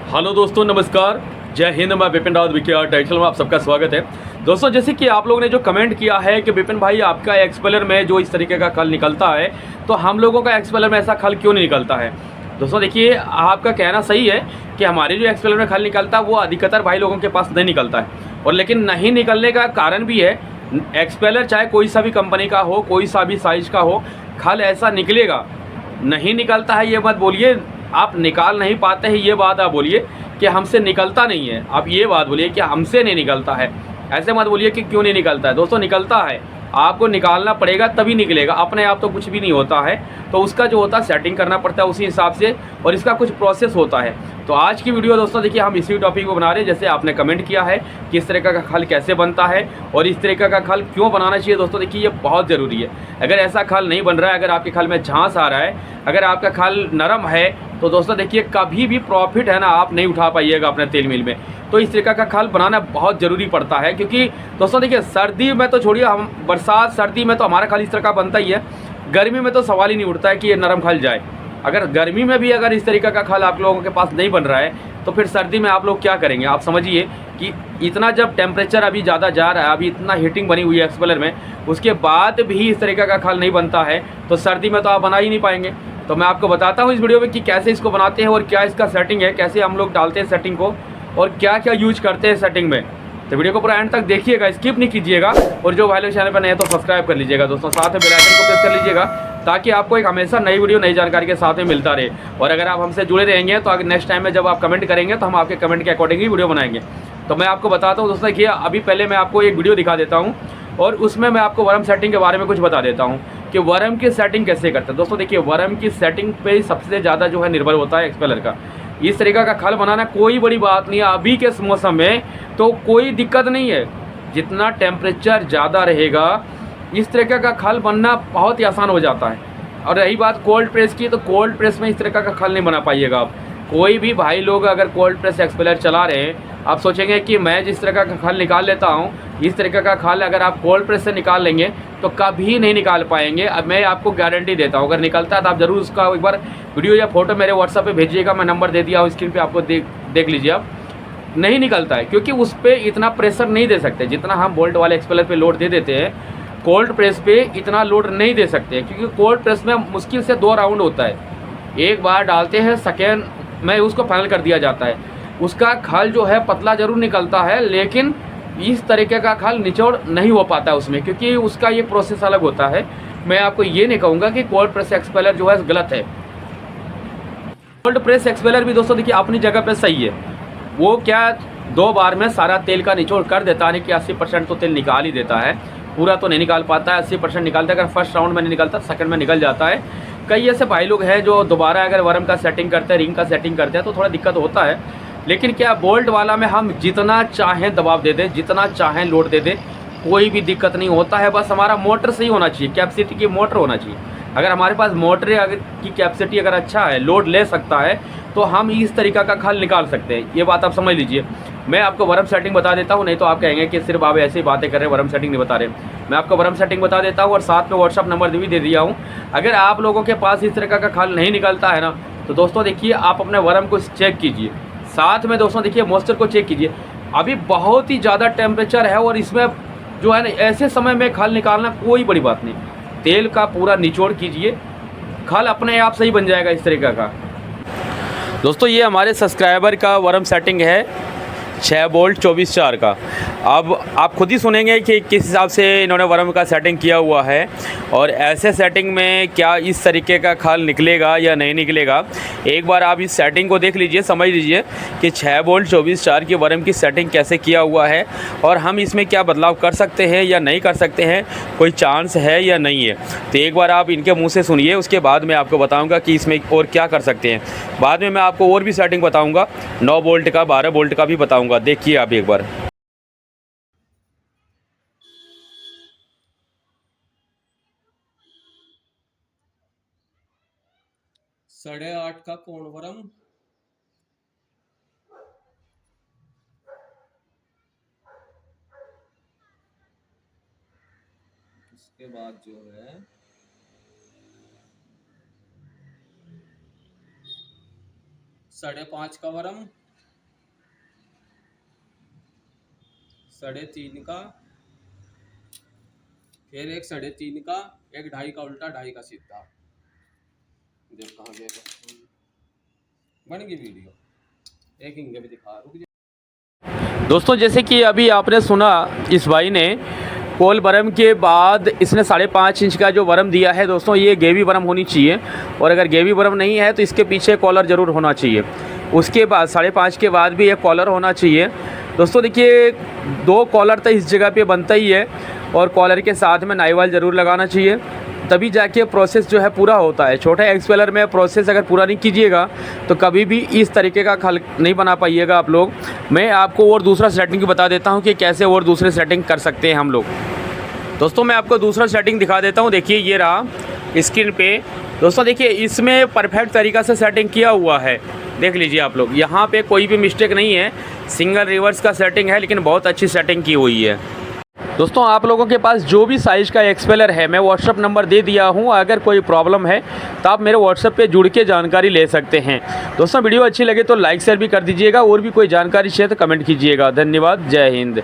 Hello दोस्तों, नमस्कार। जय हिंद। मैं विपिन रावत विके टाइटल में आप सबका स्वागत है। दोस्तों, जैसे कि आप लोगों ने जो कमेंट किया है कि विपिन भाई आपका एक्सपेलर में जो इस तरीके का खल निकलता है, तो हम लोगों का एक्सपेलर में ऐसा खल क्यों नहीं निकलता है। दोस्तों देखिए, आपका कहना सही है कि हमारे जो एक्सपेलर में खल निकलता है वो अधिकतर भाई लोगों के पास नहीं निकलता है, और लेकिन नहीं निकलने का कारण भी है। एक्सपेलर चाहे कोई सा भी कंपनी का हो, कोई सा भी साइज का हो, खल ऐसा निकलेगा। नहीं निकलता है ये मत बोलिए, आप निकाल नहीं पाते हैं ये बात आप बोलिए कि हमसे निकलता नहीं है। आप ये बात बोलिए कि हमसे नहीं निकलता है, ऐसे मत बोलिए कि क्यों नहीं निकलता है। दोस्तों निकलता है, आपको निकालना पड़ेगा तभी निकलेगा, अपने आप तो कुछ भी नहीं होता है। तो उसका जो होता है सेटिंग करना पड़ता है उसी हिसाब से, और इसका कुछ प्रोसेस होता है। तो आज की वीडियो दोस्तों देखिए, हम इसी टॉपिक को बना रहे हैं। जैसे आपने कमेंट किया है कि इस तरह का खल कैसे बनता है और इस तरह का खल क्यों बनाना चाहिए। दोस्तों देखिए, ये बहुत ज़रूरी है। अगर ऐसा खल नहीं बन रहा है, अगर आपके खल में झांस आ रहा है, अगर आपका खल नरम है, तो दोस्तों देखिए कभी भी प्रॉफिट है ना आप नहीं उठा पाइएगा अपने तेल मिल में। तो इस तरीका का खल बनाना बहुत ज़रूरी पड़ता है, क्योंकि दोस्तों देखिए सर्दी में तो छोड़िए, हम बरसात सर्दी में तो हमारा खल इस तरह का बनता ही है। गर्मी में तो सवाल ही नहीं उठता है कि ये नरम खल जाए। अगर गर्मी में भी अगर इस तरीका का खल आप लोगों के पास नहीं बन रहा है, तो फिर सर्दी में आप लोग क्या करेंगे। आप समझिए कि इतना जब टेम्परेचर अभी ज़्यादा जा रहा है, अभी इतना हीटिंग बनी हुई है एक्सपेलर में, उसके बाद भी इस तरीका का खल नहीं बनता है, तो सर्दी में तो आप बना ही नहीं पाएंगे। तो मैं आपको बताता हूँ इस वीडियो में कि कैसे इसको बनाते हैं और क्या इसका सेटिंग है, कैसे हम लोग डालते हैं सेटिंग को, और क्या क्या यूज करते हैं सेटिंग में। तो वीडियो को पूरा एंड तक देखिएगा, स्किप नहीं कीजिएगा। और जो भाई लोग चैनल पर नए हैं तो सब्सक्राइब कर लीजिएगा दोस्तों, साथ में बेल आइकन को प्रेस कर लीजिएगा, ताकि आपको एक हमेशा नई वीडियो नई जानकारी के साथ में मिलता रहे। और अगर आप हमसे जुड़े रहेंगे तो अगर नेक्स्ट टाइम में जब आप कमेंट करेंगे तो हम आपके कमेंट के अकॉर्डिंग ही वीडियो बनाएंगे। तो मैं आपको बताता हूँ दोस्तों, देखिए अभी पहले मैं आपको एक वीडियो दिखा देता हूँ, और उसमें मैं आपको वर्म सेटिंग के बारे में कुछ बता देता हूँ कि वर्म की सेटिंग कैसे करते हैं। दोस्तों देखिए, वर्म की सेटिंग पे सबसे ज़्यादा जो है निर्भर होता है एक्सपेलर का। इस तरीका का खल बनाना कोई बड़ी बात नहीं है अभी के मौसम में, तो कोई दिक्कत नहीं है। जितना टेम्परेचर ज़्यादा रहेगा, इस तरीके का खल बनना बहुत ही आसान हो जाता है। और रही बात कोल्ड प्रेस की, तो कोल्ड प्रेस में इस तरह का खल नहीं बना पाइएगा आप। कोई भी भाई लोग अगर कोल्ड प्रेस एक्सपेलर चला रहे हैं, आप सोचेंगे कि मैं जिस तरह का खल निकाल लेता हूँ, इस तरीके का खल अगर आप कोल्ड प्रेस से निकाल लेंगे तो कभी नहीं निकाल पाएंगे। अब मैं आपको गारंटी देता हूँ, अगर निकलता है तो आप ज़रूर उसका एक बार वीडियो या फोटो मेरे व्हाट्सएप पे भेजिएगा। मैं नंबर दे दिया हूँ स्क्रीन पे, आपको देख लीजिए आप। नहीं निकलता है क्योंकि उस पर इतना प्रेशर नहीं दे सकते जितना हम बोल्ट वाले एक्सपेलर पे लोड दे देते हैं। कोल्ड प्रेस पे इतना लोड नहीं दे सकते, क्योंकि कोल्ड प्रेस में मुश्किल से 2 राउंड होता है। एक बार डालते हैं, सेकेंड में उसको फाइनल कर दिया जाता है। उसका खल जो है पतला ज़रूर निकलता है, लेकिन इस तरीके का खल निचोड़ नहीं हो पाता उसमें, क्योंकि उसका ये प्रोसेस अलग होता है। मैं आपको ये नहीं कहूँगा कि कोल्ड प्रेस एक्सपेलर जो है गलत है। कोल्ड प्रेस एक्सपेलर भी दोस्तों देखिए अपनी जगह पे सही है। वो क्या 2 बार में सारा तेल का निचोड़ कर देता है कि 80% तो तेल निकाल ही देता है। पूरा तो नहीं निकाल पाता है, 80% निकालता है। अगर फर्स्ट राउंड में नहीं निकलता, सेकंड में निकल जाता है। कई ऐसे भाई लोग हैं जो दोबारा अगर वर्म का सेटिंग करते हैं, रिंग का सेटिंग करते हैं, तो थोड़ा दिक्कत होता है। लेकिन क्या बोल्ट वाला में हम जितना चाहें दबाव दे दें, जितना चाहें लोड दे दें, कोई भी दिक्कत नहीं होता है। बस हमारा मोटर सही होना चाहिए, कैपेसिटी की मोटर होना चाहिए। अगर हमारे पास मोटर अगर की कैपेसिटी अगर अच्छा है, लोड ले सकता है, तो हम इस तरीका का खल निकाल सकते हैं। ये बात आप समझ लीजिए। मैं आपको वर्म सेटिंग बता देता हूँ, नहीं तो आप कहेंगे कि सिर्फ आप ऐसी बातें कर रहे हैं, वर्म सेटिंग नहीं बता रहे। मैं आपको वर्म सेटिंग बता देता हूँ, और साथ में व्हाट्सअप नंबर भी दे दिया हूँ। अगर आप लोगों के पास इस तरह का खल नहीं निकलता है ना, तो दोस्तों देखिए आप अपने वर्म को चेक कीजिए। साथ में दोस्तों देखिए मॉइस्चर को चेक कीजिए। अभी बहुत ही ज़्यादा टेम्परेचर है, और इसमें जो है ना ऐसे समय में खल निकालना कोई बड़ी बात नहीं। तेल का पूरा निचोड़ कीजिए, खल अपने आप से ही बन जाएगा इस तरीके का। दोस्तों ये हमारे सब्सक्राइबर का वर्म सेटिंग है 6 बोल्ट 24/4 का। अब आप खुद ही सुनेंगे कि किस हिसाब से इन्होंने वर्म का सेटिंग किया हुआ है, और ऐसे सेटिंग में क्या इस तरीके का खल निकलेगा या नहीं निकलेगा। एक बार आप इस सेटिंग को देख लीजिए, समझ लीजिए कि 6 बोल्ट 24/4 की वर्म की सेटिंग कैसे किया हुआ है, और हम इसमें क्या बदलाव कर सकते हैं या नहीं कर सकते हैं, कोई चांस है या नहीं है। तो एक बार आप इनके मुँह से सुनिए, उसके बाद मैं आपको बताऊँगा कि इसमें और क्या कर सकते हैं। बाद में मैं आपको और भी सेटिंग बताऊँगा, 9 बोल्ट का 12 बोल्ट का भी बताऊँगा। देखिए आप एक बार। 8.5 का कोणवरम, उसके बाद जो है 5.5 का वरम, 3.5 का, फिर एक 3.5 का, एक 2.5 का उल्टा, 2.5 का सीधा। देख कहाँ गए तो। बन गई वीडियो, एक इंगे भी दिखा, रुक जा। दोस्तों जैसे कि अभी आपने सुना, इस भाई ने पोल बरम के बाद इसने 5.5 इंच का जो बरम दिया है दोस्तों, ये गेवी बरम होनी चाहिए। और अगर गेवी बरम नहीं है तो इसके पीछे कॉलर ज़रूर होना चाहिए। उसके बाद 5.5 के बाद भी एक कॉलर होना चाहिए। दोस्तों देखिए, 2 कॉलर तो इस जगह पे बनता ही है, और कॉलर के साथ में नाईवाल ज़रूर लगाना चाहिए, तभी जाके प्रोसेस जो है पूरा होता है। छोटा एक्सपेलर में प्रोसेस अगर पूरा नहीं कीजिएगा तो कभी भी इस तरीके का खल नहीं बना पाइएगा आप लोग। मैं आपको और दूसरा सेटिंग बता देता हूँ कि कैसे और दूसरे सेटिंग कर सकते हैं हम लोग। दोस्तों मैं आपको दूसरा सेटिंग दिखा देता हूँ। देखिए ये रहा स्क्रीन पे। दोस्तों देखिए, इसमें परफेक्ट तरीक़ा से सेटिंग किया हुआ है, देख लीजिए आप लोग। यहाँ पे कोई भी मिस्टेक नहीं है, सिंगल रिवर्स का सेटिंग है, लेकिन बहुत अच्छी सेटिंग की हुई है। दोस्तों आप लोगों के पास जो भी साइज़ का एक्सपेलर है, मैं व्हाट्सअप नंबर दे दिया हूँ। अगर कोई प्रॉब्लम है तो आप मेरे व्हाट्सअप पे जुड़ के जानकारी ले सकते हैं। दोस्तों वीडियो अच्छी लगे तो लाइक शेयर भी कर दीजिएगा, और भी कोई जानकारी चाहिए तो कमेंट कीजिएगा। धन्यवाद, जय हिंद।